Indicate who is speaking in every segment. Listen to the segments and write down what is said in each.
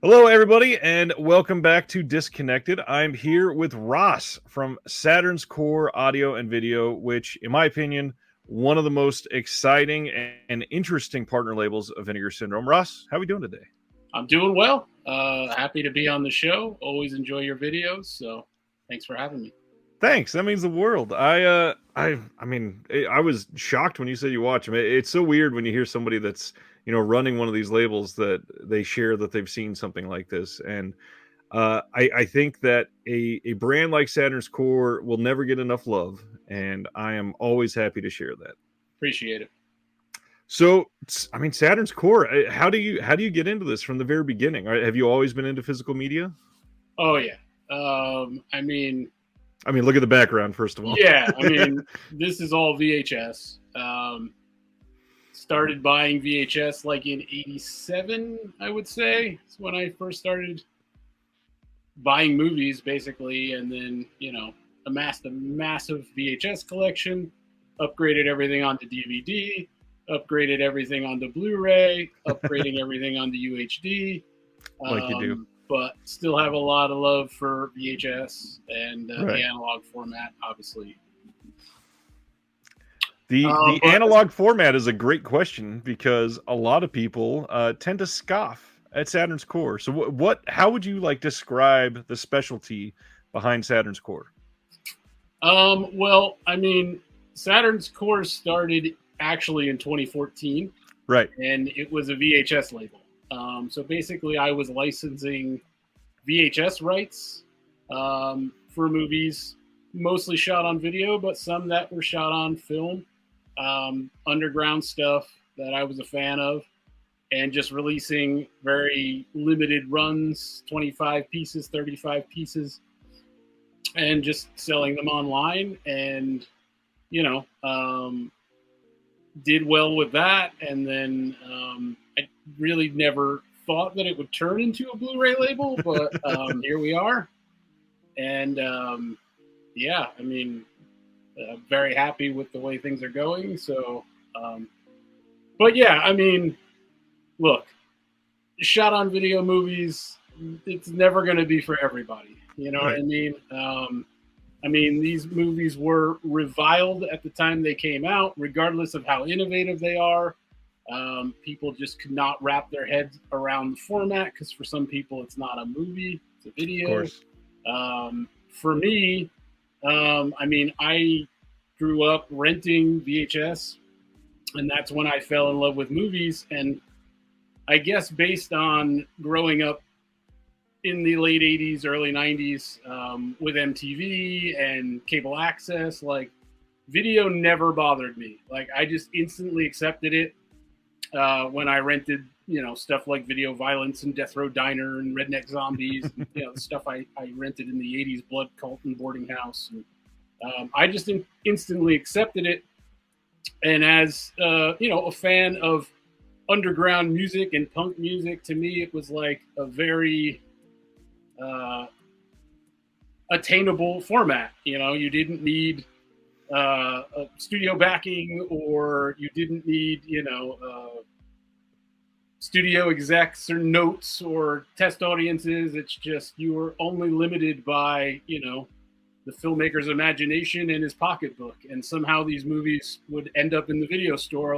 Speaker 1: Hello, everybody, and welcome back to Disconnected. I'm here with Ross from Saturn's Core Audio and Video, which, in my opinion, one of the most exciting and interesting partner labels of Vinegar Syndrome. Ross, how are we doing today?
Speaker 2: I'm doing well. Happy to be on the show. Always enjoy your videos. So thanks for having me.
Speaker 1: Thanks. That means the world. I was shocked when you said you watch them. It's so weird when you hear somebody that's running one of these labels that they share that they've seen something like this, and I think that a brand like Saturn's Core will never get enough love, and I am always happy to share that.
Speaker 2: Appreciate it.
Speaker 1: So, Saturn's Core. How do you get into this from the very beginning? Have you always been into physical media?
Speaker 2: Oh yeah. I mean,
Speaker 1: Look at the background first of all.
Speaker 2: yeah. I mean, this is all VHS. Started buying VHS like in '87. I would say it's when I first started buying movies, basically, and then amassed a massive VHS collection. Upgraded everything onto DVD. Upgraded everything onto Blu-ray. Upgrading everything onto UHD.
Speaker 1: Like you do.
Speaker 2: But still have a lot of love for VHS and
Speaker 1: Right.
Speaker 2: the analog format, obviously.
Speaker 1: The analog format is a great question because a lot of people tend to scoff at Saturn's Core. So how would you describe the specialty behind Saturn's Core?
Speaker 2: Well, I mean, Saturn's Core started actually in 2014.
Speaker 1: Right.
Speaker 2: And it was a VHS label. So basically, I was licensing VHS rights for movies, mostly shot on video, but some that were shot on film, underground stuff that I was a fan of, and just releasing very limited runs, 25 pieces, 35 pieces, and just selling them online. And, did well with that. And then I really never thought that it would turn into a Blu-ray label, but here we are. And very happy with the way things are going. So, but yeah, I mean, look, shot on video movies, it's never going to be for everybody. You know what I mean? These movies were reviled at the time they came out, regardless of how innovative they are. People just could not wrap their heads around the format because for some people it's not a movie, it's a video. For me, I grew up renting VHS, and that's when I fell in love with movies. And I guess based on growing up in the late 80s, early 90s with MTV and cable access, video never bothered me. I just instantly accepted it when I rented, stuff like Video Violence and Death Row Diner and Redneck Zombies, and, the stuff I rented in the 80s, Blood Cult and Boarding House. And, I just instantly accepted it. And as, a fan of underground music and punk music, to me, it was like a very attainable format. You didn't need a studio backing, or you didn't need studio execs or notes or test audiences. It's just you were only limited by the filmmaker's imagination and his pocketbook, and somehow these movies would end up in the video store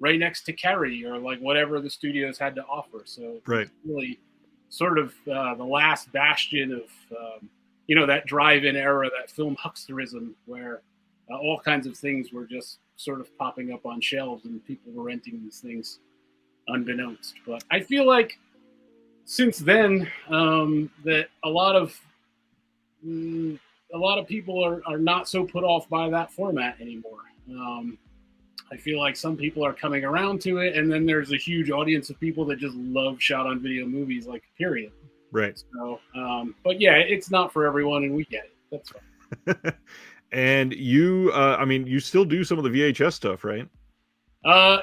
Speaker 2: right next to Carrie or whatever the studios had to offer. So
Speaker 1: right.
Speaker 2: Really sort of the last bastion of that drive-in era, that film hucksterism, where all kinds of things were just sort of popping up on shelves and people were renting these things unbeknownst. But I feel like since then that a lot of people are not so put off by that format anymore. I feel like some people are coming around to it, and then there's a huge audience of people that just love shot on video movies, period.
Speaker 1: Right.
Speaker 2: So, but yeah, it's not for everyone, and we get it. That's fine.
Speaker 1: And you, you still do some of the VHS stuff, right?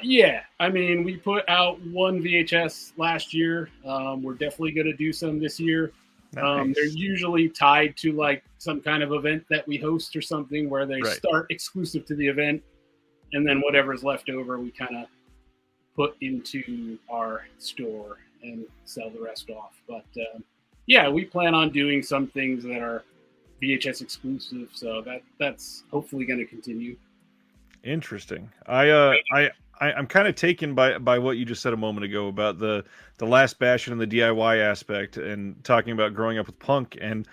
Speaker 2: Yeah. We put out one VHS last year. We're definitely going to do some this year. Nice. They're usually tied to some kind of event that we host or something, where they start exclusive to the event, and then whatever's left over we kind of put into our store. and sell the rest off. But yeah, we plan on doing some things that are VHS exclusive, so that's hopefully going to continue.
Speaker 1: Interesting. I'm kind of taken by what you just said a moment ago about the last bastion and the DIY aspect, and talking about growing up with punk, and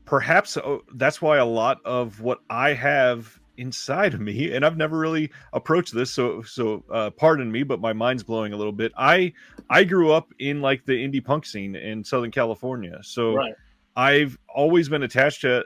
Speaker 1: perhaps that's why a lot of what I have inside of me, and I've never really approached this, so pardon me, but my mind's blowing a little bit. I grew up in like the indie punk scene in Southern California, so
Speaker 2: Right.
Speaker 1: I've always been attached to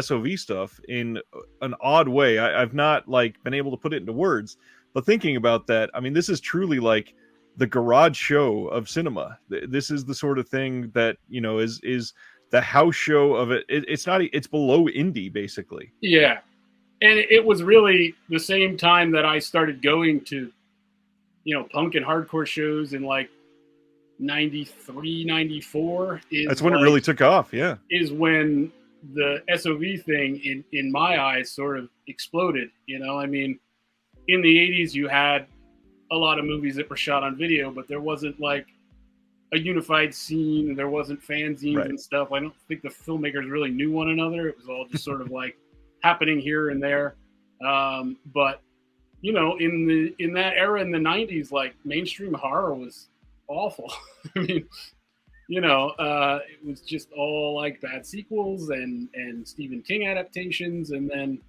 Speaker 1: SOV stuff in an odd way. I've not like been able to put it into words, but thinking about that, I mean, this is truly like the garage show of cinema. This is the sort of thing that, you know, is the house show of it. It's not, it's below indie basically.
Speaker 2: Yeah. And it was really the same time that I started going to, punk and hardcore shows in like 93, 94
Speaker 1: That's when it really took off. Yeah.
Speaker 2: is when the SOV thing in my eyes sort of exploded. I mean, in the 80s, you had a lot of movies that were shot on video, but there wasn't like a unified scene, and there wasn't fanzines
Speaker 1: Right.
Speaker 2: and stuff. I don't think the filmmakers really knew one another. It was all just sort of like happening here and there. But in that era in the 90s, like mainstream horror was awful. I mean, it was just all like bad sequels and Stephen King adaptations, and then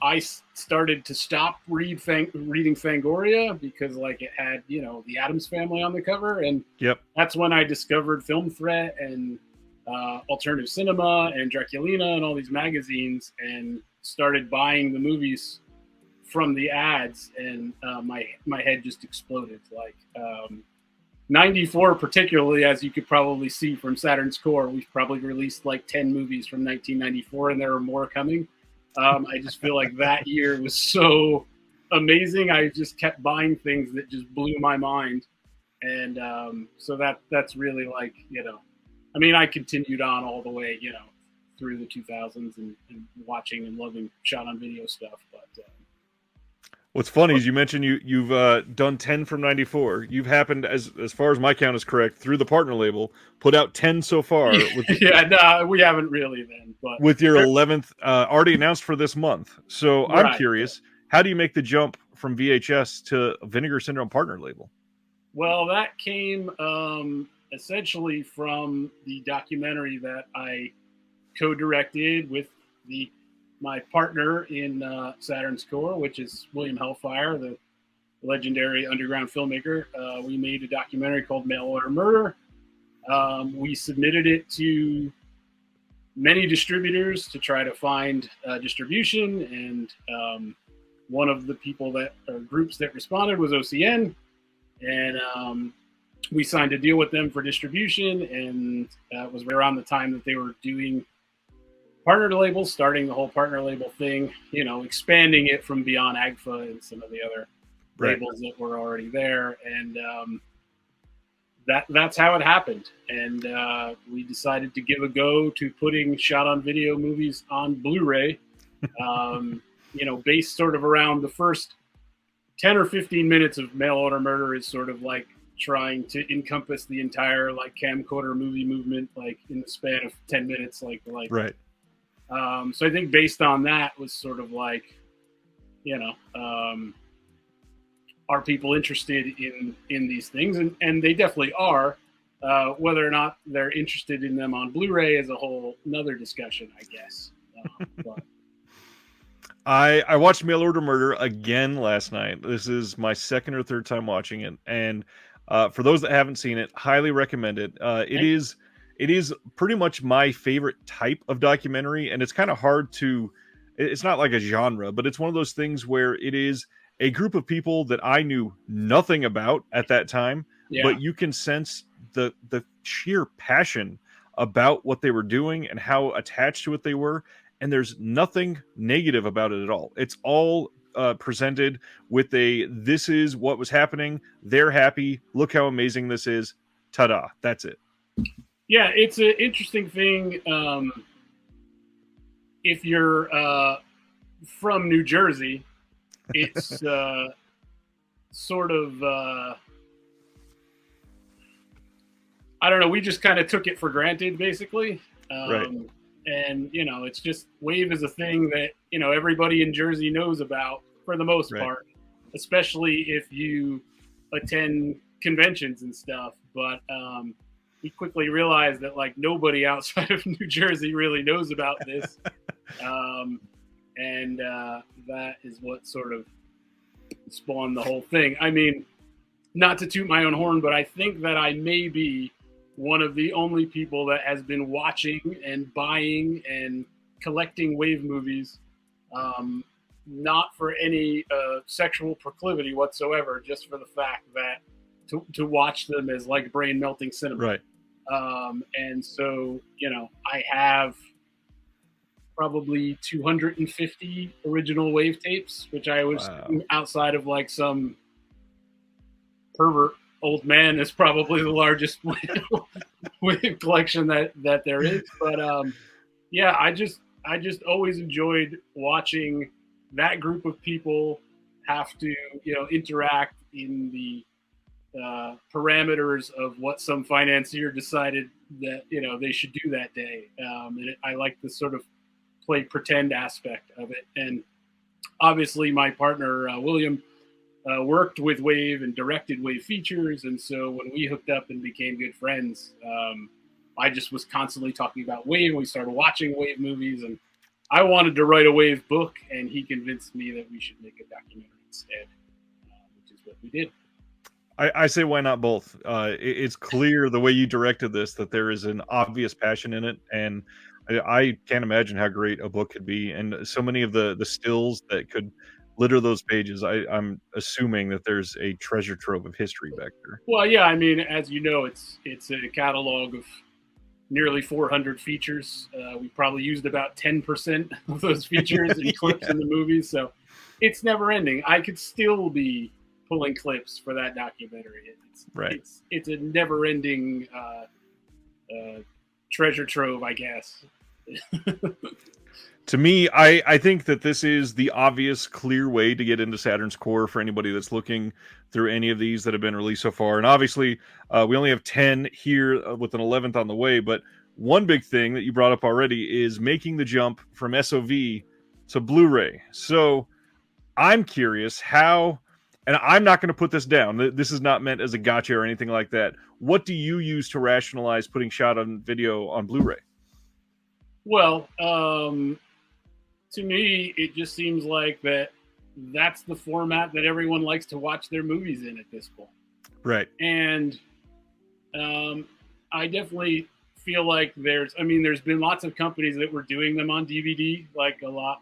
Speaker 2: I started to stop reading Fangoria because like it had the Addams Family on the cover, and
Speaker 1: Yep.
Speaker 2: that's when I discovered Film Threat and Alternative Cinema and Draculina and all these magazines, and started buying the movies from the ads, and my head just exploded. Like 94 particularly, as you could probably see from Saturn's Core, we've probably released like 10 movies from 1994, and there are more coming. I just feel like that year was so amazing. I just kept buying things that just blew my mind, and so that's really like I mean, I continued on all the way through the 2000s and watching and loving shot on video stuff. But
Speaker 1: What's funny is you mentioned you've done 10 from 94. You've happened, as far as my count is correct, through the partner label, put out 10 so far.
Speaker 2: Yeah, no, we haven't really then. But
Speaker 1: with your 11th already announced for this month. So I'm
Speaker 2: Right.
Speaker 1: curious, how do you make the jump from VHS to Vinegar Syndrome partner label?
Speaker 2: Well, that came essentially from the documentary that I co-directed with my partner in Saturn's Core, which is William Hellfire, the legendary underground filmmaker. We made a documentary called Mail Order Murder. We submitted it to many distributors to try to find distribution, and one of the groups that responded was OCN, and we signed a deal with them for distribution, and it was around the time that they were doing partner labels, starting the whole partner label thing, expanding it from beyond AGFA and some of the other labels that were already there, and that's how it happened. And we decided to give a go to putting shot on video movies on Blu-ray, based sort of around the first 10 or 15 minutes of Mail Order Murder is sort of like trying to encompass the entire like camcorder movie movement, like in the span of 10 minutes,
Speaker 1: Right.
Speaker 2: So I think based on that was sort of like, are people interested in these things? And they definitely are. Whether or not they're interested in them on Blu-ray is a whole another discussion, I guess. But.
Speaker 1: I watched Mail Order Murder again last night. This is my second or third time watching it, and for those that haven't seen it, highly recommend it. It is pretty much my favorite type of documentary, and it's kind of hard to. It's not like a genre, but it's one of those things where it is a group of people that I knew nothing about at that time, but you can sense the sheer passion about what they were doing and how attached to it they were. And there's nothing negative about it at all. It's all presented with this is what was happening. They're happy. Look how amazing this is. Ta-da. That's it.
Speaker 2: Yeah, it's an interesting thing. If you're from New Jersey, it's sort of I don't know. We just kind of took it for granted, basically.
Speaker 1: Right.
Speaker 2: And it's just wave is a thing that everybody in Jersey knows about for the most
Speaker 1: Right.
Speaker 2: part, especially if you attend conventions and stuff. But we quickly realized that like nobody outside of New Jersey really knows about this, um, and that is what sort of spawned the whole thing. I mean, not to toot my own horn, but I think that I may be one of the only people that has been watching and buying and collecting wave movies, um, not for any sexual proclivity whatsoever, just for the fact that to watch them as like brain melting cinema.
Speaker 1: Right.
Speaker 2: And so, I have probably 250 original wave tapes, which I was outside of like some pervert old man is probably the largest wave collection that there is. But yeah, I just always enjoyed watching that group of people have to interact in the parameters of what some financier decided that they should do that day. And I like the sort of play pretend aspect of it. And obviously, my partner William worked with Wave and directed Wave features, and so when we hooked up and became good friends, I just was constantly talking about Wave, and we started watching Wave movies, and I wanted to write a Wave book, and he convinced me that we should make a documentary instead, which is what we did.
Speaker 1: I say why not both? It's clear the way you directed this that there is an obvious passion in it, and I can't imagine how great a book could be. And so many of the stills that could litter those pages, I'm assuming that there's a treasure trove of history back there.
Speaker 2: Well, yeah, I mean, as you know, it's a catalog of nearly 400 features. We probably used about 10% of those features and clips in the movies, so it's never ending. I could still be pulling clips for that documentary.
Speaker 1: Right.
Speaker 2: It's a never ending treasure trove, I guess.
Speaker 1: To me, I think that this is the obvious, clear way to get into Saturn's core for anybody that's looking through any of these that have been released so far. And obviously, we only have 10 here with an 11th on the way. But one big thing that you brought up already is making the jump from SOV to Blu-ray. So I'm curious how, and I'm not going to put this down. This is not meant as a gotcha or anything like that. What do you use to rationalize putting shot on video on Blu-ray?
Speaker 2: Well, to me, it just seems like that's the format that everyone likes to watch their movies in at this point.
Speaker 1: Right.
Speaker 2: And I definitely feel like there's been lots of companies that were doing them on DVD, like a lot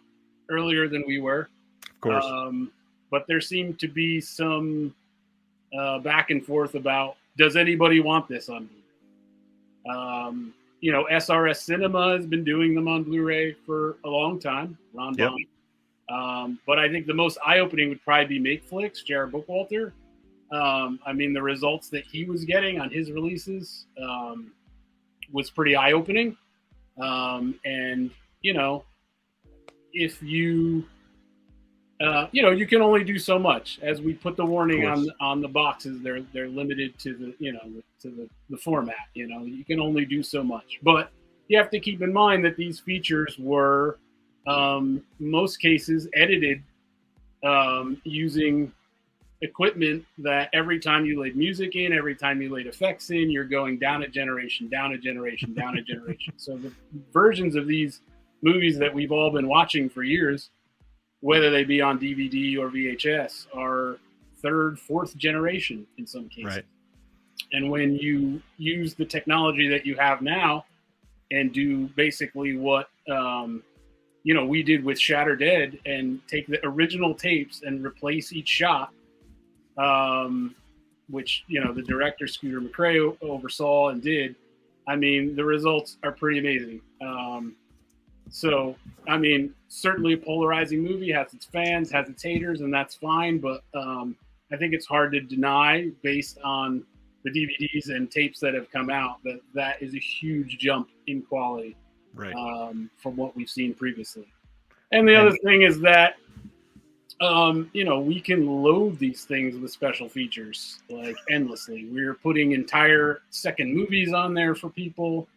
Speaker 2: earlier than we were.
Speaker 1: Of course.
Speaker 2: But there seemed to be some back and forth about, does anybody want this on Blu-ray? SRS Cinema has been doing them on Blu-ray for a long time. Ron Bond. But I think the most eye-opening would probably be MakeFlix, Jared Bookwalter. The results that he was getting on his releases was pretty eye-opening. And if you you can only do so much. As we put the warning on the boxes, they're limited to the format. You can only do so much. But you have to keep in mind that these features were, most cases, edited using equipment that every time you laid music in, every time you laid effects in, you're going down a generation, down a generation, down a generation. So the versions of these movies that we've all been watching for years, whether they be on DVD or VHS, are third, fourth generation in some cases.
Speaker 1: Right.
Speaker 2: And when you use the technology that you have now and do basically what we did with Shatter Dead and take the original tapes and replace each shot, which the director Scooter McCrae oversaw and did, the results are pretty amazing. So, certainly a polarizing movie, has its fans, has its haters, and that's fine. But I think it's hard to deny, based on the DVDs and tapes that have come out, that is a huge jump in quality,
Speaker 1: right,
Speaker 2: from what we've seen previously. And the other thing is that We can load these things with special features like endlessly. We're putting entire second movies on there for people,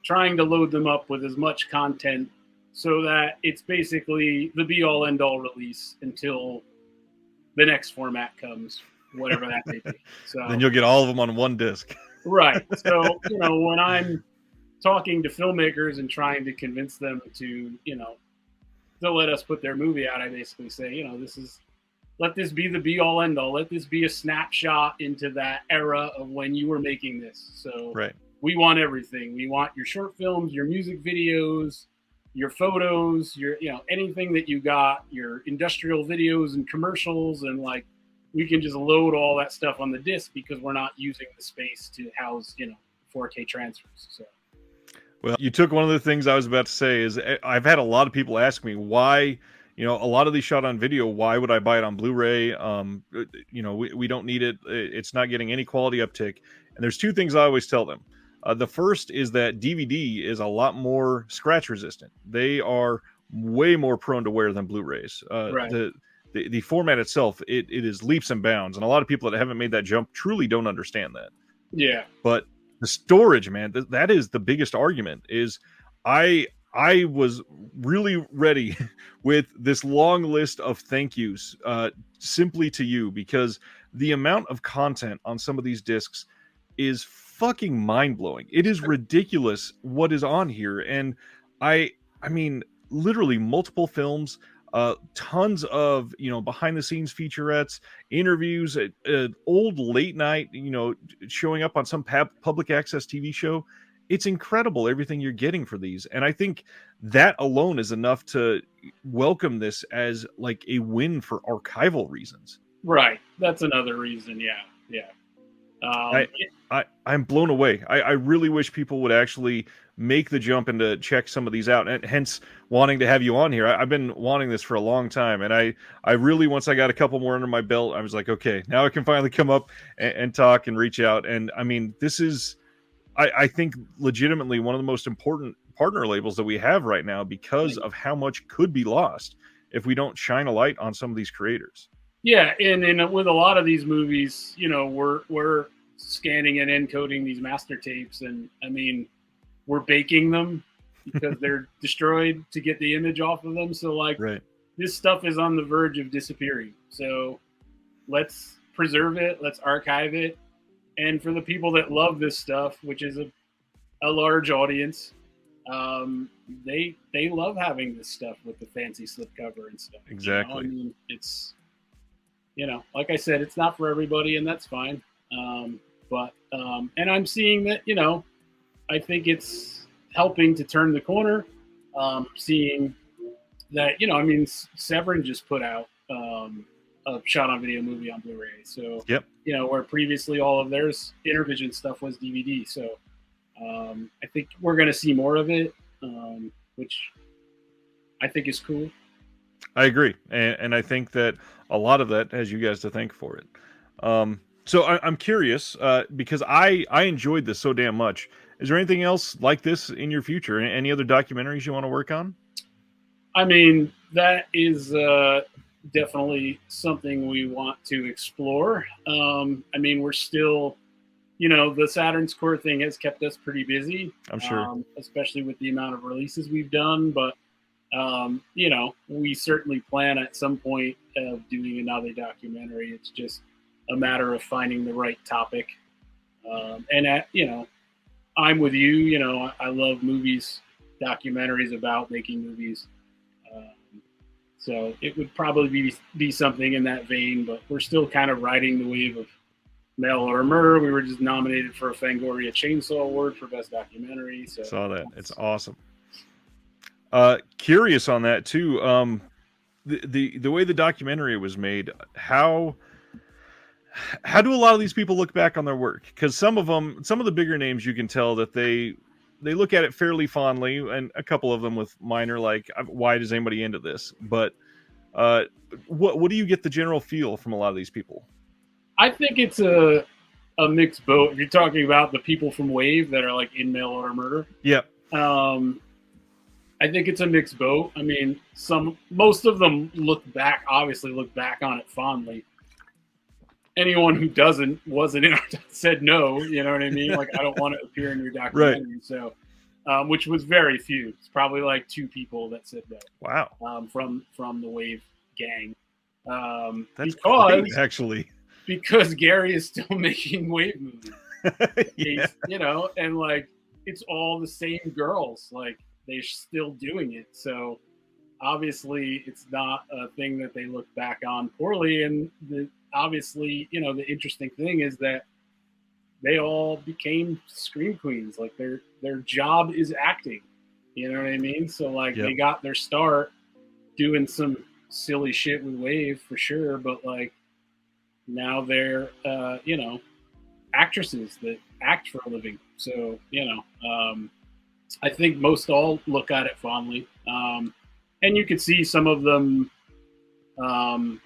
Speaker 2: trying to load them up with as much content so that it's basically the be all end all release until the next format comes, whatever that may be.
Speaker 1: Then
Speaker 2: So,
Speaker 1: you'll get all of them on one disc.
Speaker 2: right. So, when I'm talking to filmmakers and trying to convince them to let us put their movie out, I basically say, let this be the be all end all. Let this be a snapshot into that era of when you were making this. So
Speaker 1: Right.
Speaker 2: we want everything. We want your short films, your music videos, your photos, your anything that you got, your industrial videos and commercials, and like we can just load all that stuff on the disc because we're not using the space to house 4K transfers. So.
Speaker 1: Well, you took one of the things I was about to say is I've had a lot of people ask me why, a lot of these shot on video, why would I buy it on Blu-ray? We don't need it. It's not getting any quality uptick. And there's two things I always tell them. The first is that DVD is a lot more scratch resistant. They are way more prone to wear than Blu-rays.
Speaker 2: Right.
Speaker 1: The format itself, it is leaps and bounds. And a lot of people that haven't made that jump truly don't understand that.
Speaker 2: Yeah.
Speaker 1: But the storage, man, that is the biggest argument. Is I was really ready with this long list of thank yous simply to you, because the amount of content on some of these discs is fucking mind-blowing. It is ridiculous what is on here. And I mean, literally multiple films, tons of behind the scenes featurettes, interviews, old late night showing up on some public access TV show. It's incredible everything you're getting for these, and I think that alone is enough to welcome this as like a win for archival reasons.
Speaker 2: Right, that's another reason. Yeah.
Speaker 1: I'm blown away. I really wish people would actually make the jump and to check some of these out, and hence wanting to have you on here. I've been wanting this for a long time, and I really, once I got a couple more under my belt, I was like, okay, now I can finally come up and talk and reach out. And I mean, this is, I think, legitimately one of the most important partner labels that we have right now, because of how much could be lost if we don't shine a light on some of these creators.
Speaker 2: Yeah, and with a lot of these movies, we're scanning and encoding these master tapes, and I mean, we're baking them because they're destroyed to get the image off of them. So like,
Speaker 1: right.
Speaker 2: This stuff is on the verge of disappearing. So let's preserve it, let's archive it. And for the people that love this stuff, which is a large audience, they love having this stuff with the fancy slipcover and stuff.
Speaker 1: Exactly.
Speaker 2: I mean, it's, like I said, it's not for everybody, and that's fine. But I'm seeing that, I think it's helping to turn the corner. Seeing that, Saturn just put out a shot on video movie on Blu-ray. So,
Speaker 1: yep.
Speaker 2: Where previously all of theirs Intervision stuff was DVD. So I think we're going to see more of it, which I think is cool.
Speaker 1: I agree. And I think that a lot of that has you guys to thank for it. So I'm curious, because I enjoyed this so damn much. Is there anything else like this in your future? Any other documentaries you want to work on?
Speaker 2: I mean, that is definitely something we want to explore. I mean, we're still, the Saturn's core thing has kept us pretty busy.
Speaker 1: I'm sure.
Speaker 2: Especially with the amount of releases we've done. But, we certainly plan at some point of doing another documentary. It's just a matter of finding the right topic. I'm with you. I love movies, documentaries about making movies. So it would probably be something in that vein, but we're still kind of riding the wave of Mail Order Murder. We were just nominated for a Fangoria Chainsaw Award for Best Documentary. So
Speaker 1: saw that. It's awesome. Curious on that too. The way the documentary was made, how do a lot of these people look back on their work? Because some of the bigger names, you can tell that they look at it fairly fondly, and a couple of them with minor, like, why does anybody into this? But what do you get the general feel from a lot of these people?
Speaker 2: I think it's a mixed boat. If you're talking about the people from Wave that are like in Mail Order Murder.
Speaker 1: Yep.
Speaker 2: I think it's a mixed boat. I mean, most of them obviously look back on it fondly. Anyone who wasn't in our said no. You know what I mean? Like, I don't want to appear in your
Speaker 1: Right.
Speaker 2: documentary. So, which was very few. It's probably like 2 people that said no,
Speaker 1: Wow.
Speaker 2: from the Wave gang,
Speaker 1: That's great, actually.
Speaker 2: because Gary is still making Wave movies.
Speaker 1: Yeah.
Speaker 2: And like, it's all the same girls. Like, they're still doing it. So obviously, it's not a thing that they look back on poorly. And obviously, the interesting thing is that they all became scream queens. Like, their job is acting. You know what I mean? So like, they
Speaker 1: Yep.
Speaker 2: got their start doing some silly shit with Wave for sure, but like, now they're actresses that act for a living. So I think most all look at it fondly, and you could see some of them um,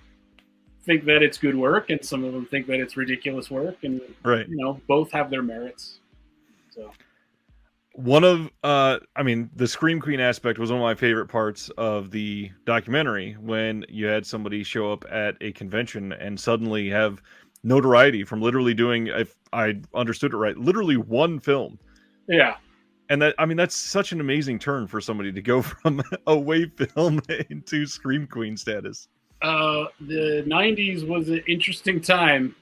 Speaker 2: think that it's good work, and some of them think that it's ridiculous work, and
Speaker 1: Right.
Speaker 2: both have their merits. So
Speaker 1: One of I mean, the Scream Queen aspect was one of my favorite parts of the documentary, when you had somebody show up at a convention and suddenly have notoriety from literally doing, if I understood it right, literally one film.
Speaker 2: yeah,
Speaker 1: And that, I mean, that's such an amazing turn for somebody to go from a Wave film into Scream Queen status.
Speaker 2: the '90s was an interesting time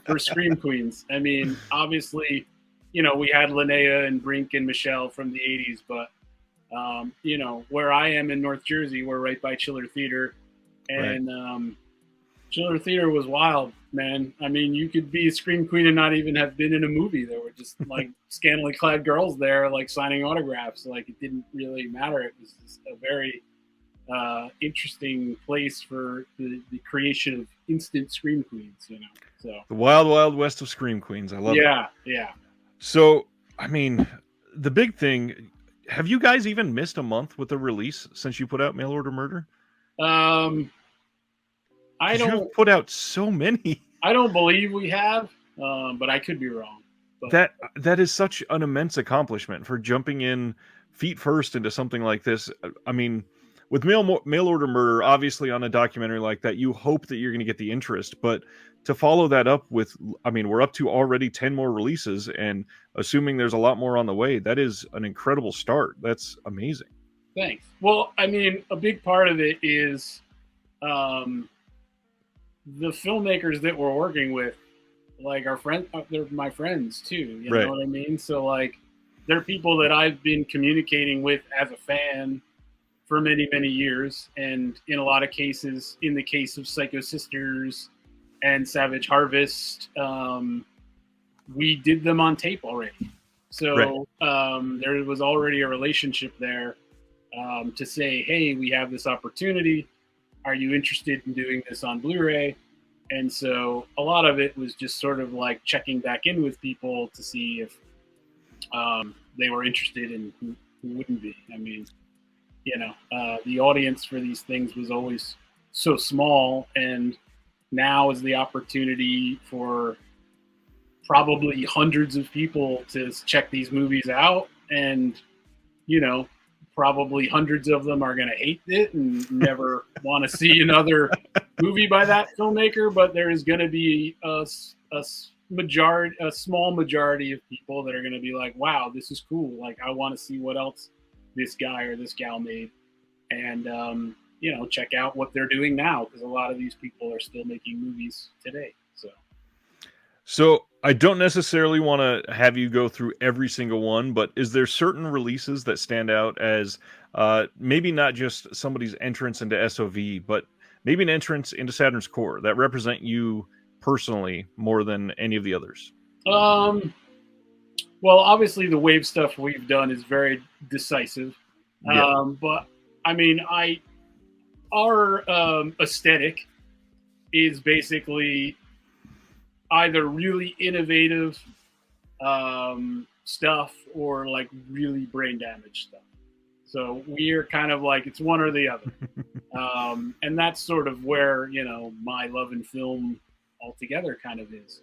Speaker 2: for scream queens. I mean, obviously, we had Linnea and Brink and Michelle from the '80s, but where I am in North Jersey, we're right by Chiller Theater,
Speaker 1: Right.
Speaker 2: and Chiller Theater was wild, man. I mean, you could be a scream queen and not even have been in a movie. There were just like scantily clad girls there, like signing autographs. Like, it didn't really matter. It was just a very interesting place for the creation of instant scream queens. So
Speaker 1: The wild, wild west of Scream Queens. I love it.
Speaker 2: yeah, yeah.
Speaker 1: So, I mean, the big thing, have you guys even missed a month with the release since you put out Mail Order Murder?
Speaker 2: Um, I
Speaker 1: Because
Speaker 2: don't
Speaker 1: you've put out so many.
Speaker 2: I don't believe we have, but I could be wrong. But
Speaker 1: That is such an immense accomplishment for jumping in feet first into something like this. I mean, with Mail Order Murder, obviously on a documentary like that, you hope that you're going to get the interest, but to follow that up with, I mean, we're up to already 10 more releases, and assuming there's a lot more on the way, that is an incredible start. That's amazing.
Speaker 2: thanks. Well, I mean, a big part of it is um, the filmmakers that we're working with, like they're my friends too. You know
Speaker 1: Right.
Speaker 2: what I mean? So like, they're people that I've been communicating with as a fan for many, many years, and in a lot of cases, in the case of Psycho Sisters and Savage Harvest, we did them on tape already.
Speaker 1: Right.
Speaker 2: So there was already a relationship there, to say, hey, we have this opportunity. Are you interested in doing this on Blu-ray? And so a lot of it was just sort of like checking back in with people to see if they were interested, and who wouldn't be. I mean, the audience for these things was always so small, and now is the opportunity for probably hundreds of people to check these movies out, and probably hundreds of them are going to hate it and never want to see another movie by that filmmaker, but there is going to be a small majority of people that are going to be like, wow, this is cool, like, I want to see what else this guy or this gal made, and check out what they're doing now, because a lot of these people are still making movies today.
Speaker 1: So I don't necessarily want to have you go through every single one, but is there certain releases that stand out as maybe not just somebody's entrance into SOV, but maybe an entrance into Saturn's core that represent you personally more than any of the others?
Speaker 2: um well, obviously the Wave stuff we've done is very decisive,
Speaker 1: Yeah.
Speaker 2: but I mean, our aesthetic is basically either really innovative stuff, or like really brain damage stuff. So we're kind of like, it's one or the other. And that's sort of where, my love in film altogether kind of is.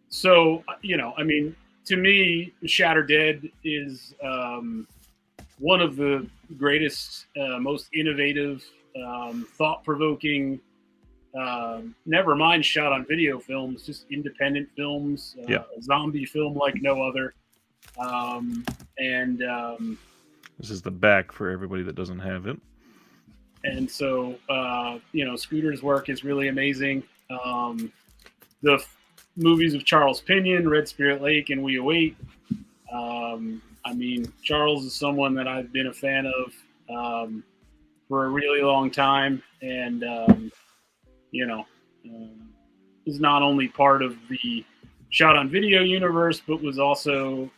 Speaker 2: So, I mean, to me, Shatter Dead is one of the greatest, most innovative, thought-provoking, never mind shot on video films, just independent films,
Speaker 1: Yeah.
Speaker 2: a zombie film like no other. And
Speaker 1: This is the back for everybody that doesn't have it.
Speaker 2: and so Scooter's work is really amazing. The movies of Charles Pinion, Red Spirit Lake, and We Await. I mean, Charles is someone that I've been a fan of for a really long time, and you know, is not only part of the shot on video universe, but was also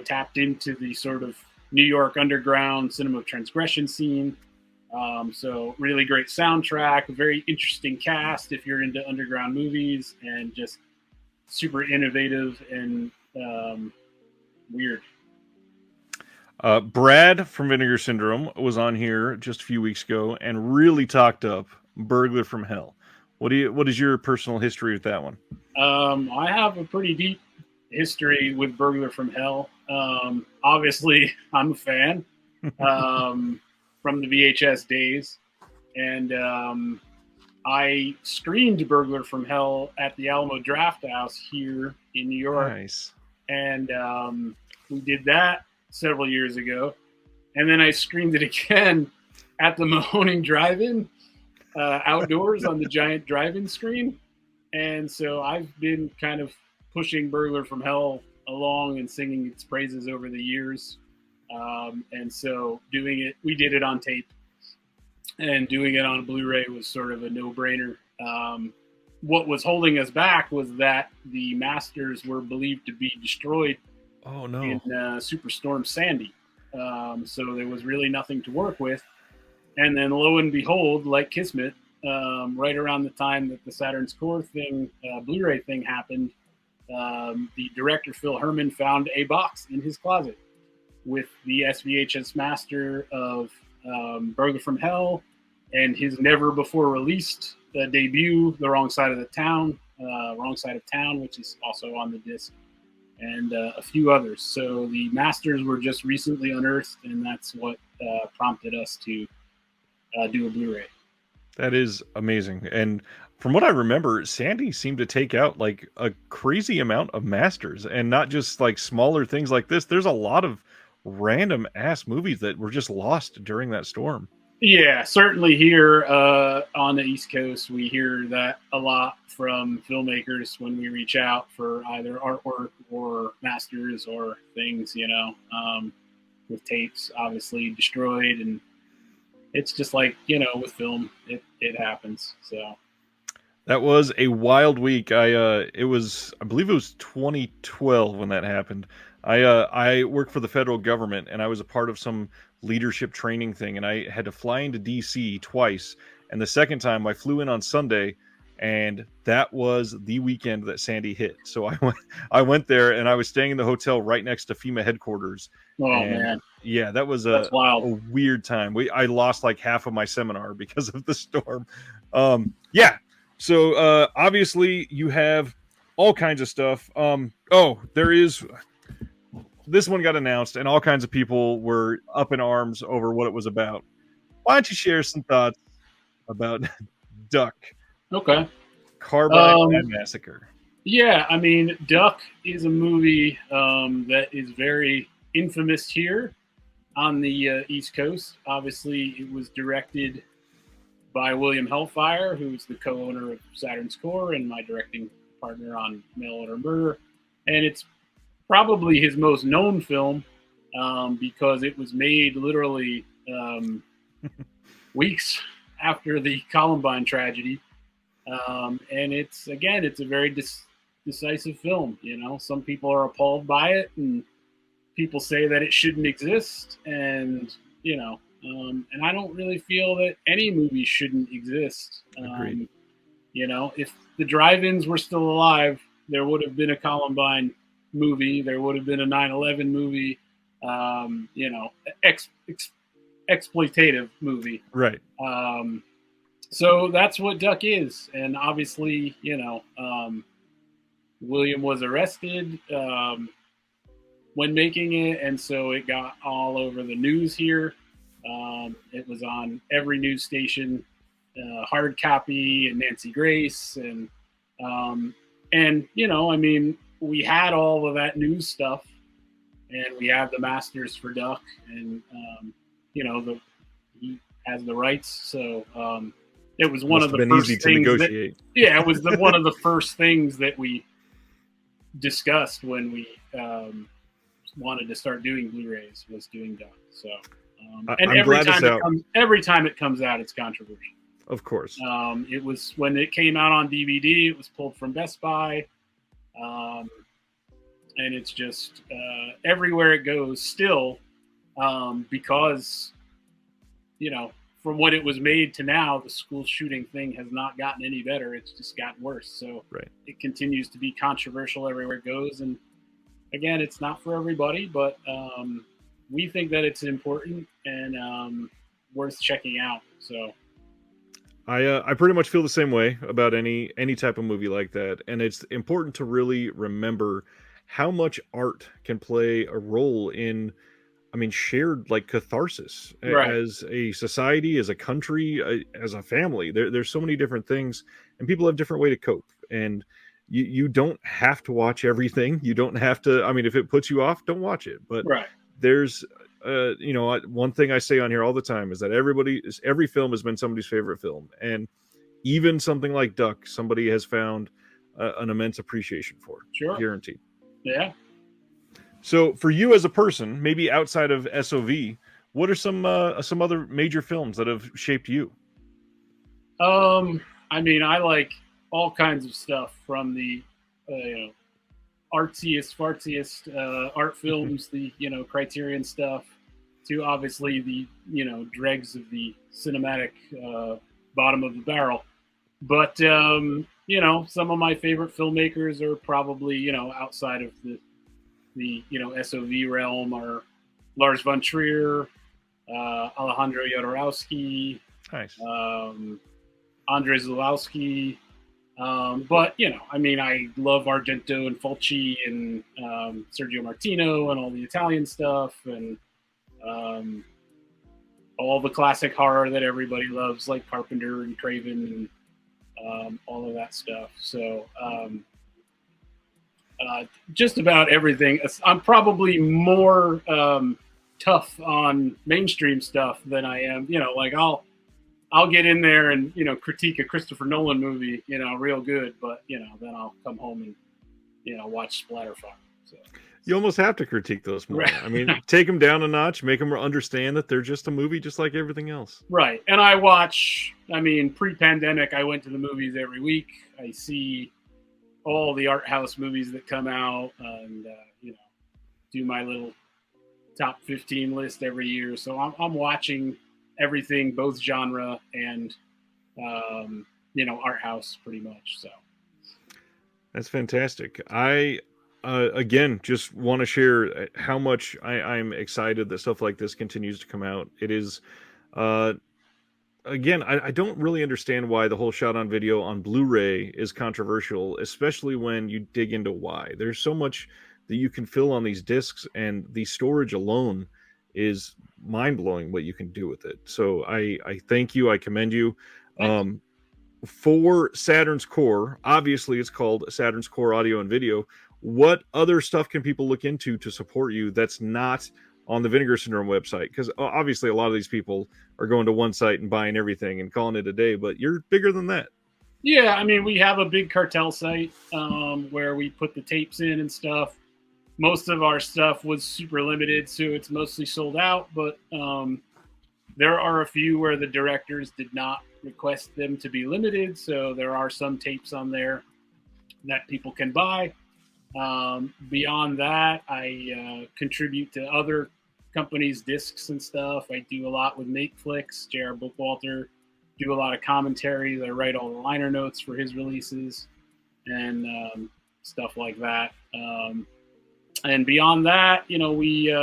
Speaker 2: tapped into the sort of New York underground cinema of transgression scene. So really great soundtrack, very interesting cast if you're into underground movies, and just super innovative and weird.
Speaker 1: Brad from Vinegar Syndrome was on here just a few weeks ago and really talked up Burglar from Hell. What is your personal history with that one?
Speaker 2: I have a pretty deep history with Burglar from Hell. Obviously, I'm a fan from the VHS days, and I screened Burglar from Hell at the Alamo Draft House here in New York.
Speaker 1: Nice.
Speaker 2: And we did that several years ago, and then I screened it again at the Mahoning Drive-In outdoors on the giant drive-in screen. And so I've been kind of pushing Burglar from Hell along and singing its praises over the years. And so we did it on tape, and doing it on Blu-ray was sort of a no-brainer. What was holding us back was that the masters were believed to be destroyed in Superstorm Sandy. So there was really nothing to work with. And then lo and behold, like Kismet, right around the time that the Saturn's Core thing, Blu-ray thing happened, the director Phil Herman found a box in his closet with the SVHS master of Burglar from Hell and his never before released debut, The Wrong Side of Town, which is also on the disc, and a few others. So the masters were just recently unearthed, and that's what prompted us to do a Blu-ray.
Speaker 1: That is amazing. And from what I remember, Sandy seemed to take out like a crazy amount of masters, and not just like smaller things like this. There's a lot of random ass movies that were just lost during that storm.
Speaker 2: Yeah, certainly here on the East Coast, we hear that a lot from filmmakers when we reach out for either artwork or masters or things, with tapes obviously destroyed. And it's just like, with film, it happens. So
Speaker 1: that was a wild week. I believe it was 2012 when that happened. I worked for the federal government, and I was a part of some leadership training thing, and I had to fly into DC twice. And the second time I flew in on Sunday, and that was the weekend that Sandy hit. So I went there, and I was staying in the hotel right next to FEMA headquarters.
Speaker 2: Oh, man.
Speaker 1: Yeah, that was
Speaker 2: That's wild.
Speaker 1: a weird time. I lost like half of my seminar because of the storm. So obviously you have all kinds of stuff. This one got announced, and all kinds of people were up in arms over what it was about. Why don't you share some thoughts about Duck?
Speaker 2: Okay.
Speaker 1: Carbine Massacre.
Speaker 2: Yeah, I mean, Duck is a movie that is very infamous here on the East Coast. Obviously, it was directed by William Hellfire, who's the co-owner of Saturn's Core and my directing partner on Mail Order Murder. And it's probably his most known film because it was made literally weeks after the Columbine tragedy. And it's a very decisive film. Some people are appalled by it, and people say that it shouldn't exist. And, and I don't really feel that any movie shouldn't exist. If the drive-ins were still alive, there would have been a Columbine movie. There would have been a 9/11 movie, exploitative movie.
Speaker 1: Right.
Speaker 2: So that's what Duck is. And obviously, William was arrested. when making it, and so it got all over the news here. It was on every news station, hard copy, and Nancy Grace, and I mean, we had all of that news stuff, and we have the masters for Duck, and he has the rights, so it was one
Speaker 1: Must
Speaker 2: of
Speaker 1: have
Speaker 2: the
Speaker 1: been
Speaker 2: first
Speaker 1: easy to
Speaker 2: things
Speaker 1: negotiate.
Speaker 2: yeah, it was one of the first things that we discussed when we wanted to start doing Blu-rays, was doing Duck. So, and
Speaker 1: I'm glad it's out.
Speaker 2: Every time it comes out, it's controversial.
Speaker 1: Of course.
Speaker 2: It was, when it came out on DVD, it was pulled from Best Buy, and it's just everywhere it goes still, because from when it was made to now, the school shooting thing has not gotten any better. It's just gotten worse. So
Speaker 1: right.
Speaker 2: It continues to be controversial everywhere it goes. And again, it's not for everybody, but we think that it's important and worth checking out. So
Speaker 1: I pretty much feel the same way about any type of movie like that. And it's important to really remember how much art can play a role in, I mean, shared like catharsis
Speaker 2: Right.
Speaker 1: as a society, as a country, as a family. There's so many different things, and people have different way to cope. And you don't have to watch everything. You don't have to. I mean, if it puts you off, don't watch it. But
Speaker 2: Right.
Speaker 1: there's, one thing I say on here all the time is that every film has been somebody's favorite film, and even something like Duck, somebody has found an immense appreciation for.
Speaker 2: Sure.
Speaker 1: Guaranteed.
Speaker 2: Yeah.
Speaker 1: So for you as a person, maybe outside of SOV, what are some other major films that have shaped you?
Speaker 2: I mean, I like all kinds of stuff, from the artsiest, fartsiest art films, the Criterion stuff, to obviously the dregs of the cinematic bottom of the barrel. But some of my favorite filmmakers are probably outside of the SOV realm are Lars von Trier, Alejandro Jodorowsky,
Speaker 1: nice,
Speaker 2: Andrzej Zulawski. But I mean, I love Argento and Fulci and Sergio Martino and all the Italian stuff, and all the classic horror that everybody loves, like Carpenter and Craven and all of that stuff. So just about everything. I'm probably more tough on mainstream stuff than I am, like I'll get in there and critique a Christopher Nolan movie, real good, but then I'll come home and watch Splatterfire. So
Speaker 1: you almost have to critique those more.
Speaker 2: Right.
Speaker 1: I mean, take them down a notch, make them understand that they're just a movie, just like everything else.
Speaker 2: Right. And I watch. I mean, pre-pandemic, I went to the movies every week. I see all the art house movies that come out, and do my little top 15 list every year. So I'm watching everything, both genre and art house, pretty much. So
Speaker 1: that's fantastic. I again just want to share how much I'm excited that stuff like this continues to come out. It is again, I don't really understand why the whole shot on video on Blu-ray is controversial, especially when you dig into why. There's so much that you can fill on these discs, and the storage alone is mind-blowing what you can do with it. So I thank you. I commend you. For Saturn's Core, obviously it's called Saturn's Core Audio and Video. What other stuff can people look into to support you that's not on the Vinegar Syndrome website? Because obviously a lot of these people are going to one site and buying everything and calling it a day, but you're bigger than that.
Speaker 2: Yeah, I mean, we have a big cartel site where we put the tapes in and stuff. Most of our stuff was super limited, so it's mostly sold out, but there are a few where the directors did not request them to be limited, so there are some tapes on there that people can buy. Beyond that, I contribute to other companies' discs and stuff. I do a lot with Makeflix, J.R. Bookwalter, do a lot of commentaries. I write all the liner notes for his releases and stuff like that. And beyond that, we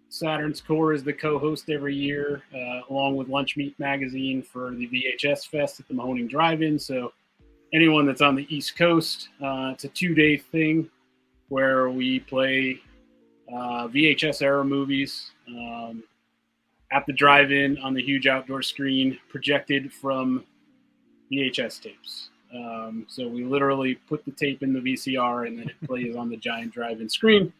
Speaker 2: Saturn's Core is the co-host every year, along with Lunch Meat Magazine, for the VHS Fest at the Mahoning Drive-In. So anyone that's on the East Coast, it's a 2-day thing where we play VHS era movies at the drive-in on the huge outdoor screen, projected from VHS tapes. So we literally put the tape in the VCR and then it plays on the giant drive-in screen.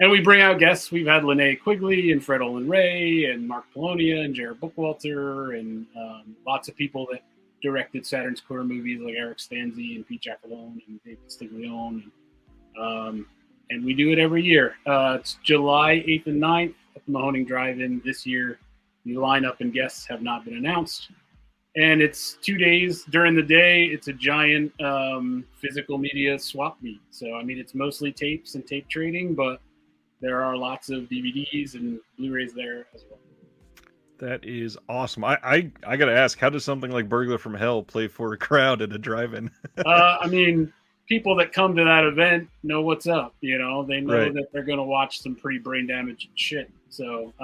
Speaker 2: And we bring out guests. We've had Linnea Quigley and Fred Olen Ray and Mark Polonia and Jared Bookwalter and lots of people that directed Saturn's core movies like Eric Stanzi and Pete Giacalone and Dave Castiglione. And we do it every year. It's July 8th and 9th at the Mahoning Drive-In this year. The lineup and guests have not been announced. And it's 2 days. During the day, it's a giant physical media swap meet. So, I mean, it's mostly tapes and tape trading, but there are lots of DVDs and Blu-rays there as well.
Speaker 1: That is awesome. I got to ask, how does something like Burglar from Hell play for a crowd at a drive-in?
Speaker 2: I mean, people that come to that event know what's up. You know, they know
Speaker 1: Right.
Speaker 2: that they're going to watch some pretty brain damaged shit. So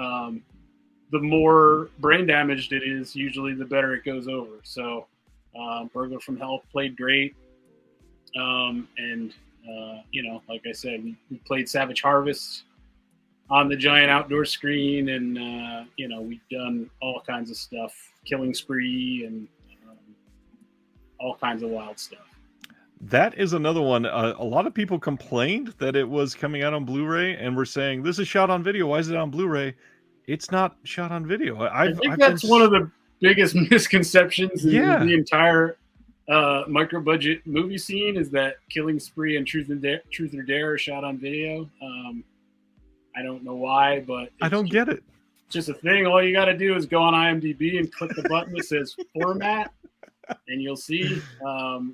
Speaker 2: the more brain damaged it is, usually the better it goes over. So Burglar from Hell played great. You know, like I said, we played Savage Harvest on the giant outdoor screen, and you know, we've done all kinds of stuff, Killing Spree, and all kinds of wild stuff.
Speaker 1: That is another one. A lot of people complained that it was coming out on Blu-ray, and were saying, "This is shot on video. Why is it on Blu-ray?" It's not shot on video.
Speaker 2: I think that's one of the biggest misconceptions in the entire micro-budget movie scene, is that Killing Spree and Truth or Dare are shot on video. I don't know why, but
Speaker 1: I don't get it.
Speaker 2: Just a thing. All you got to do is go on IMDb and click the button that says format, and you'll see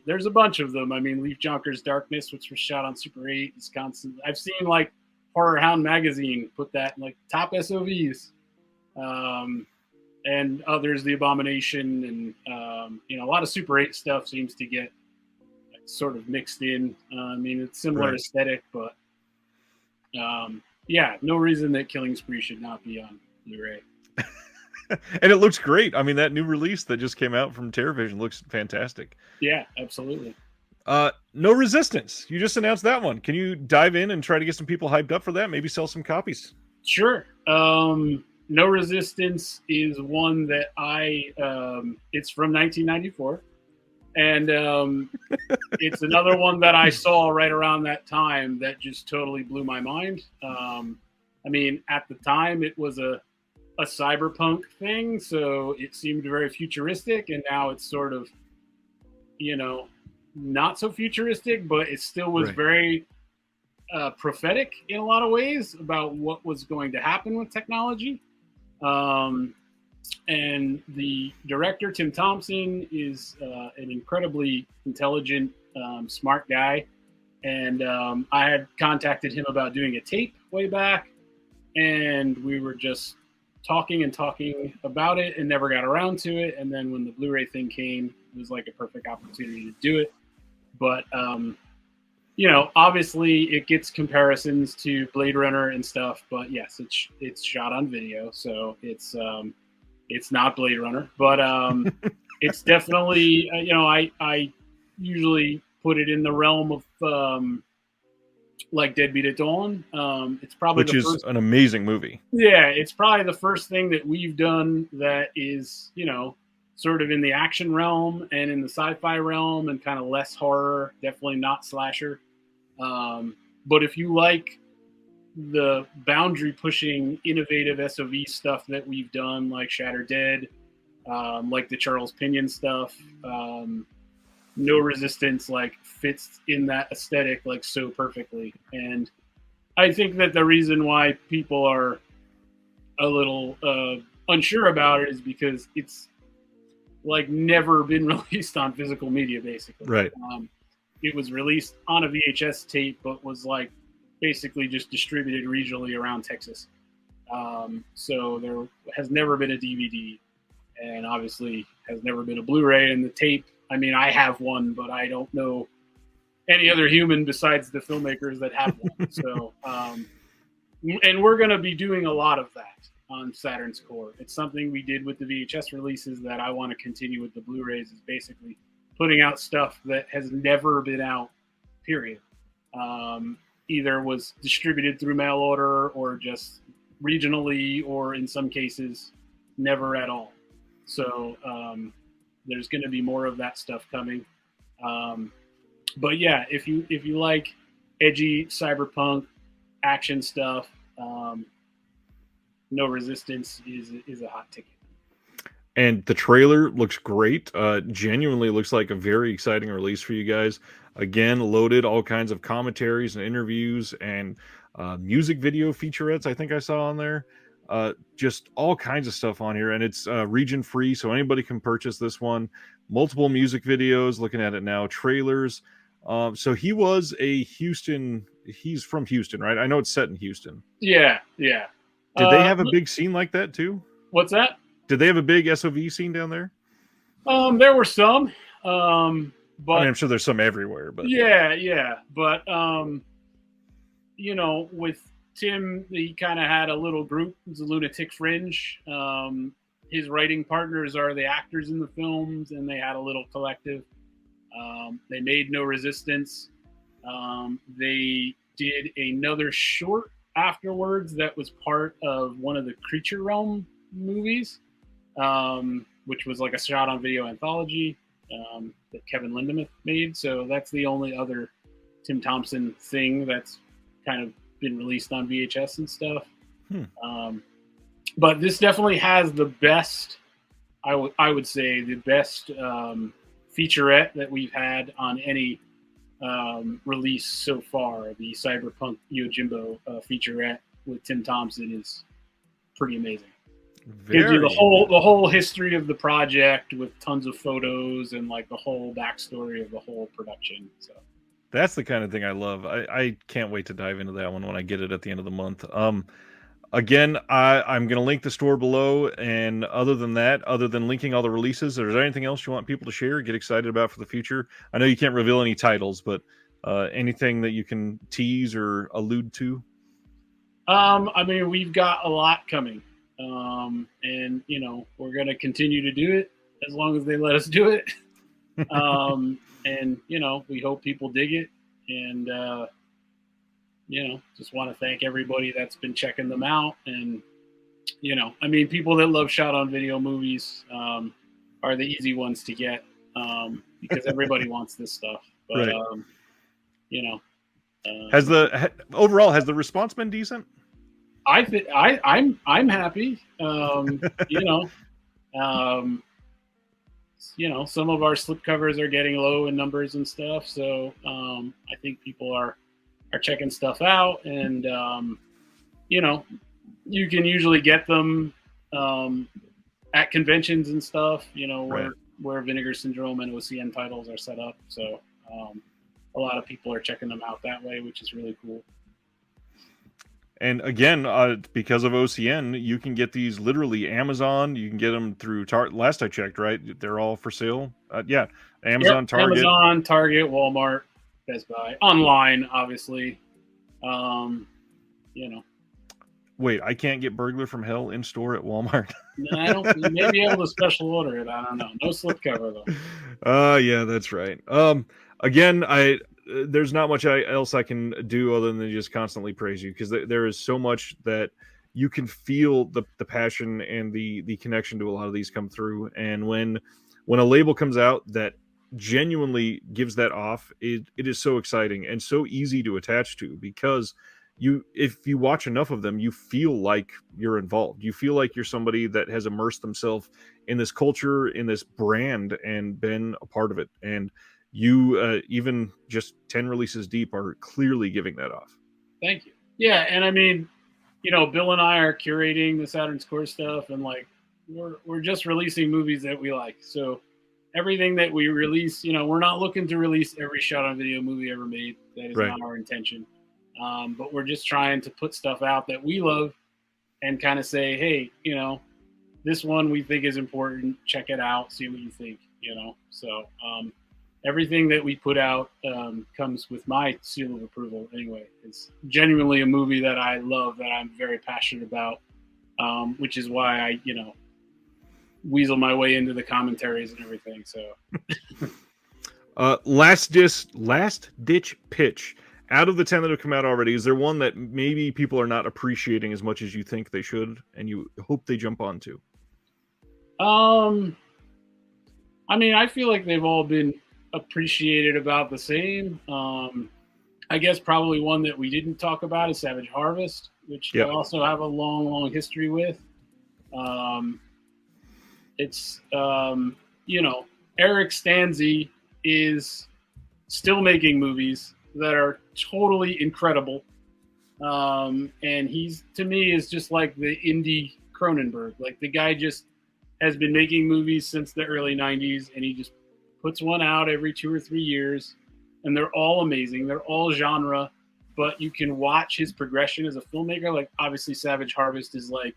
Speaker 2: there's a bunch of them. I mean, Leaf Junkers Darkness, which was shot on Super 8, Wisconsin. I've seen like Horror Hound magazine put that in like top SOVs, and others, The Abomination, and you know, a lot of Super 8 stuff seems to get sort of mixed in. I mean, it's similar aesthetic, but yeah, no reason that Killing Spree should not be on Blu-ray.
Speaker 1: And it looks great. I mean, that new release that just came out from TerraVision looks fantastic.
Speaker 2: Yeah, absolutely.
Speaker 1: No Resistance. You just announced that one. Can you dive in and try to get some people hyped up for that? Maybe sell some copies.
Speaker 2: Sure. No Resistance is one that it's from 1994. And it's another one that I saw right around that time that just totally blew my mind. I mean, at the time, it was a cyberpunk thing, so it seemed very futuristic, and now it's sort of, you know, not so futuristic, but it still was very prophetic in a lot of ways about what was going to happen with technology. And the director, Tim Thompson, is an incredibly intelligent, smart guy. And I had contacted him about doing a tape way back, and we were just talking about it and never got around to it. And then when the Blu-ray thing came, it was like a perfect opportunity to do it. But, you know, obviously it gets comparisons to Blade Runner and stuff, but yes, it's shot on video. So it's not Blade Runner, but it's definitely, you know, I usually put it in the realm of like Deadbeat at Dawn. It's probably
Speaker 1: which is an amazing movie. Yeah,
Speaker 2: it's probably the first thing that we've done that is, you know, sort of in the action realm and in the sci-fi realm and kind of less horror, definitely not slasher. But if you like the boundary pushing innovative SOV stuff that we've done, like Shatter Dead, like the Charles Pinion stuff, No Resistance like fits in that aesthetic like so perfectly. And I think that the reason why people are a little unsure about it is because it's like never been released on physical media, basically.
Speaker 1: Right.
Speaker 2: It was released on a VHS tape, but was like basically just distributed regionally around Texas. So there has never been a DVD, and obviously has never been a Blu-ray. And the tape, I mean, I have one, but I don't know any other human besides the filmmakers that have one. So, and we're going to be doing a lot of that on Saturn's Core. It's something we did with the VHS releases that I want to continue with the Blu-rays, is basically putting out stuff that has never been out, period. either was distributed through mail order or just regionally, or in some cases, never at all. So there's going to be more of that stuff coming. But yeah, if you like edgy cyberpunk action stuff, No Resistance is a hot ticket.
Speaker 1: And the trailer looks great. Genuinely looks like a very exciting release for you guys. Again, loaded all kinds of commentaries and interviews and music video featurettes. I think I saw on there. Just all kinds of stuff on here, and it's region free, so anybody can purchase this one. Multiple music videos. Looking at it now, trailers. So he was a Houston. He's from Houston, right? I know it's set in Houston.
Speaker 2: Yeah, yeah.
Speaker 1: Did they have a big scene like that too?
Speaker 2: What's that?
Speaker 1: Did they have a big SOV scene down there?
Speaker 2: There were some, but
Speaker 1: I mean, I'm sure there's some everywhere. But
Speaker 2: yeah. But you know, with Tim, he kind of had a little group. It was a lunatic fringe. His writing partners are the actors in the films, and they had a little collective. They made No Resistance. They did another short afterwards that was part of one of the Creature Realm movies, which was like a shot on video anthology that Kevin Lindemuth made. So that's the only other Tim Thompson thing that's kind of been released on VHS and stuff. But this definitely has the best, I would say, the best featurette that we've had on any release so far. The Cyberpunk Yojimbo featurette with Tim Thompson is pretty amazing. Gives you the whole history of the project with tons of photos and like the whole backstory of the whole production. So
Speaker 1: that's the kind of thing I love. I can't wait to dive into that one when I get it at the end of the month. Again, I'm going to link the store below. And other than that, other than linking all the releases, is there anything else you want people to share, get excited about for the future? I know you can't reveal any titles, but anything that you can tease or allude to?
Speaker 2: I mean, we've got a lot coming. And you know, we're going to continue to do it as long as they let us do it. And you know, we hope people dig it, and you know, just want to thank everybody that's been checking them out. And you know, I mean, people that love shot on video movies are the easy ones to get, because everybody wants this stuff. But
Speaker 1: right.
Speaker 2: You know,
Speaker 1: overall has the response been decent?
Speaker 2: I'm happy. You know, some of our slipcovers are getting low in numbers and stuff, so I think people are checking stuff out, and you know, you can usually get them at conventions and stuff. You know, where Vinegar Syndrome and OCN titles are set up. So a lot of people are checking them out that way, which is really cool.
Speaker 1: And again, because of OCN, you can get these literally Amazon. You can get them through last I checked, right? They're all for sale. Yeah, Amazon,
Speaker 2: yep,
Speaker 1: Target,
Speaker 2: Amazon, Target, Walmart, Best Buy, online, obviously. You know.
Speaker 1: Wait, I can't get Burglar from Hell in store at Walmart.
Speaker 2: No, I don't. You may be able to special order it. I don't know. No slipcover though.
Speaker 1: Yeah, that's right. Again, there's not much else I can do other than just constantly praise you, because there is so much that you can feel the passion and the connection to a lot of these come through. And when a label comes out that genuinely gives that off, it is so exciting and so easy to attach to, because if you watch enough of them, you feel like you're involved. You feel like you're somebody that has immersed themselves in this culture, in this brand, and been a part of it. And you, even just 10 releases deep, are clearly giving that off.
Speaker 2: Thank you. Yeah, and I mean, you know, Bill and I are curating the Saturn Score stuff, and like we're just releasing movies that we like. So everything that we release, you know, we're not looking to release every shot on video movie ever made. That is not our intention. But we're just trying to put stuff out that we love and kind of say, hey, you know, this one we think is important. Check it out. See what you think, you know. So everything that we put out comes with my seal of approval anyway. It's genuinely a movie that I love, that I'm very passionate about, which is why I, you know, weasel my way into the commentaries and everything. So
Speaker 1: last ditch pitch. Out of the 10 that have come out already, is there one that maybe people are not appreciating as much as you think they should, and you hope they jump onto?
Speaker 2: Um, I mean, I feel like they've all been appreciated about the same. I guess probably one that we didn't talk about is Savage Harvest, which I
Speaker 1: Yep.
Speaker 2: also have a long, long history with. Um, it's you know, Eric Stanzi is still making movies that are totally incredible. And he's, to me, is just like the indie Cronenberg. Like, the guy just has been making movies since the early 90s, and he just puts one out every 2 or 3 years, and they're all amazing. They're all genre, but you can watch his progression as a filmmaker. Like, obviously, Savage Harvest is like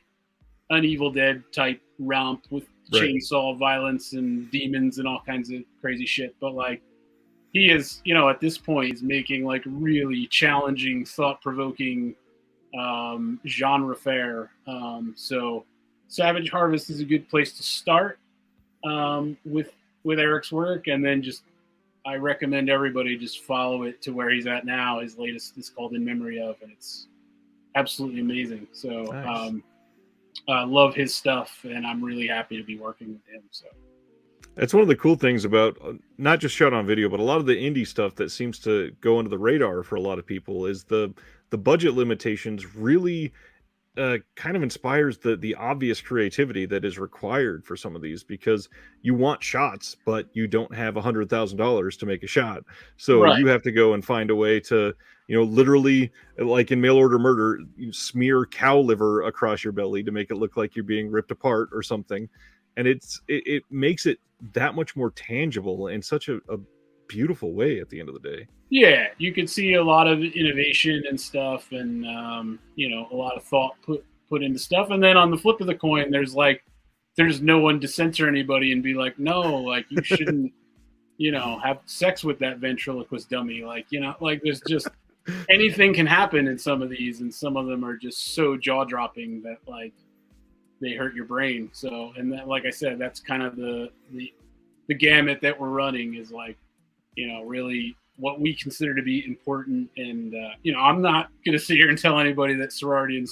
Speaker 2: an Evil Dead type romp with
Speaker 1: Right.
Speaker 2: chainsaw violence and demons and all kinds of crazy shit. But like, he is, you know, at this point, he's making like really challenging, thought provoking genre fare. So Savage Harvest is a good place to start with Eric's work, and then just I recommend everybody just follow it to where he's at now. His latest is called In Memory Of, and it's absolutely amazing. So
Speaker 1: Nice.
Speaker 2: I love his stuff, and I'm really happy to be working with him. So
Speaker 1: That's one of the cool things about not just shot on video, but a lot of the indie stuff that seems to go under the radar for a lot of people is the budget limitations really kind of inspires the obvious creativity that is required for some of these, because you want shots, but you don't have $100,000 to make a shot, so
Speaker 2: right,
Speaker 1: you have to go and find a way to, literally, like in Mail Order Murder, you smear cow liver across your belly to make it look like you're being ripped apart or something, and it makes it that much more tangible in such a beautiful way at the end of the day.
Speaker 2: yeah, you could see a lot of innovation and stuff, and you know, a lot of thought put into stuff. And then on the flip of the coin, there's no one to censor anybody and be like, no, like you shouldn't, you know, have sex with that ventriloquist dummy. Like, you know, like there's just anything can happen in some of these, and some of them are just so jaw dropping that like they hurt your brain. So, and that, like I said, that's kind of the gamut that we're running is like, you know, really what we consider to be important. And you know, I'm not going to sit here and tell anybody that sorority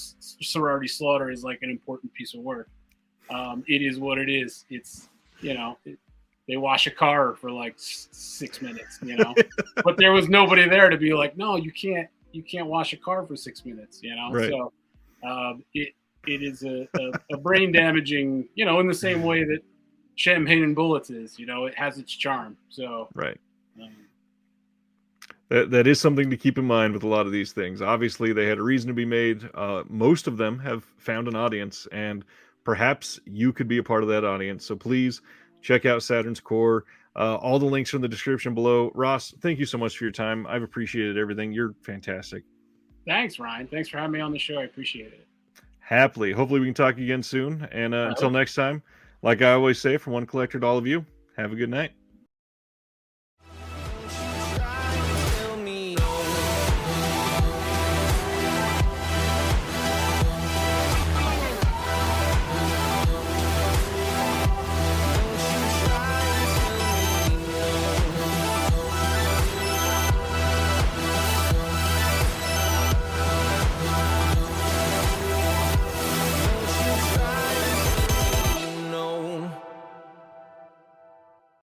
Speaker 2: slaughter is like an important piece of work. It is what it is. It's, you know, they wash a car for like 6 minutes, you know, but there was nobody there to be like, no, you can't wash a car for 6 minutes, you know.
Speaker 1: Right.
Speaker 2: So it is a brain damaging, you know, in the same way that champagne and bullets is, you know, it has its charm. So
Speaker 1: Right.
Speaker 2: um,
Speaker 1: That is something to keep in mind with a lot of these things. Obviously, they had a reason to be made. Most of them have found an audience, and perhaps you could be a part of that audience. So please check out Saturn's Core. All the links are in the description below. Ross, thank you so much for your time. I've appreciated everything. You're fantastic.
Speaker 2: thanks, Ryan. Thanks for having me on the show. I appreciate it.
Speaker 1: Happily. Hopefully, we can talk again soon. And
Speaker 2: I
Speaker 1: until
Speaker 2: hope
Speaker 1: next time, like I always say, from one collector to all of you, have a good night.